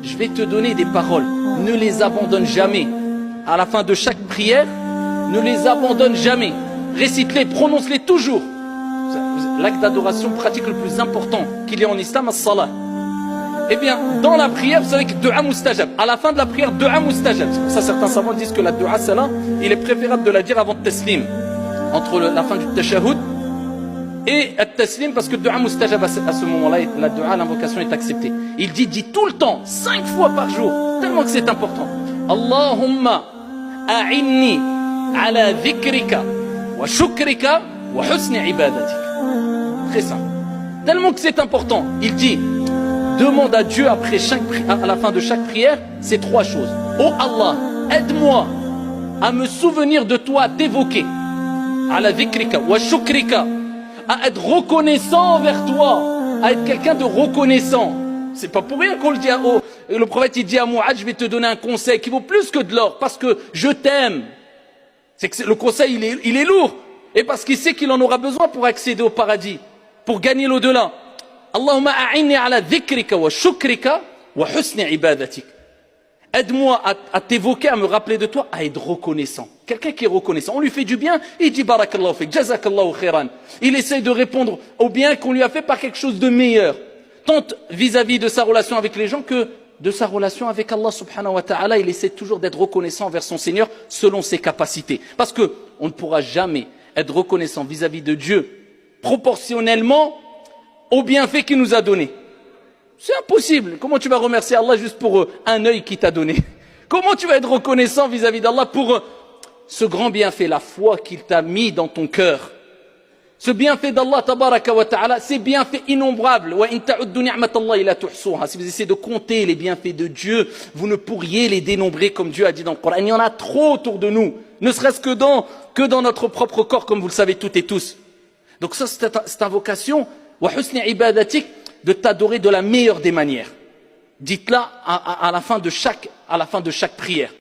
je vais te donner des paroles. Ne les abandonne jamais. À la fin de chaque prière, ne les abandonne jamais. Récite-les, prononce-les toujours. L'acte d'adoration pratique le plus important qu'il y a en islam, as-salah. Eh bien, dans la prière, vous savez que dua mustajab. À la fin de la prière, dua mustajab. C'est pour ça certains savants disent que la dua salah, il est préférable de la dire avant le taslim. Entre la fin du tashahhud et le taslim, parce que dua mustajab à ce moment-là, la dua, l'invocation est acceptée. Il dit tout le temps, 5 fois par jour, tellement que c'est important. Allahumma a'inni ala dhikrika wa shukrika wa husni ibadatik. Très simple. Tellement que c'est important. Il dit, demande à Dieu après à la fin de chaque prière, ces 3 choses. Oh Allah, aide-moi à me souvenir de toi, à t'évoquer. Ala dhikrika wa shukrika. À être reconnaissant envers toi, à être quelqu'un de reconnaissant. C'est pas pour rien qu'on le dit le prophète il dit à Mouad, je vais te donner un conseil qui vaut plus que de l'or, parce que je t'aime. C'est que le conseil il est lourd, et parce qu'il sait qu'il en aura besoin pour accéder au paradis, pour gagner l'au-delà. Allahumma a'inni ala dhikrika wa shukrika wa husni ibadatik. Aide-moi à t'évoquer, à me rappeler de toi, à être reconnaissant. Quelqu'un qui est reconnaissant, on lui fait du bien, il dit barakallahu fik, jazakallahu khairan. Il essaye de répondre au bien qu'on lui a fait par quelque chose de meilleur. Tant vis-à-vis de sa relation avec les gens que de sa relation avec Allah subhanahu wa ta'ala. Il essaie toujours d'être reconnaissant envers son Seigneur selon ses capacités. Parce que on ne pourra jamais être reconnaissant vis-à-vis de Dieu proportionnellement aux bienfaits qu'il nous a donnés. C'est impossible. Comment tu vas remercier Allah juste pour un œil qu'il t'a donné? Comment tu vas être reconnaissant vis-à-vis d'Allah pour ce grand bienfait, la foi qu'il t'a mis dans ton cœur? Ce bienfait d'Allah tabaraka wa ta'ala, c'est bienfaits innombrables. Si vous essayez de compter les bienfaits de Dieu, vous ne pourriez les dénombrer comme Dieu a dit dans le Coran. Il y en a trop autour de nous, ne serait-ce que dans notre propre corps, comme vous le savez toutes et tous. Donc ça, c'est cette invocation, wa husni ibadatik, de t'adorer de la meilleure des manières. Dites-la à la fin de chaque prière.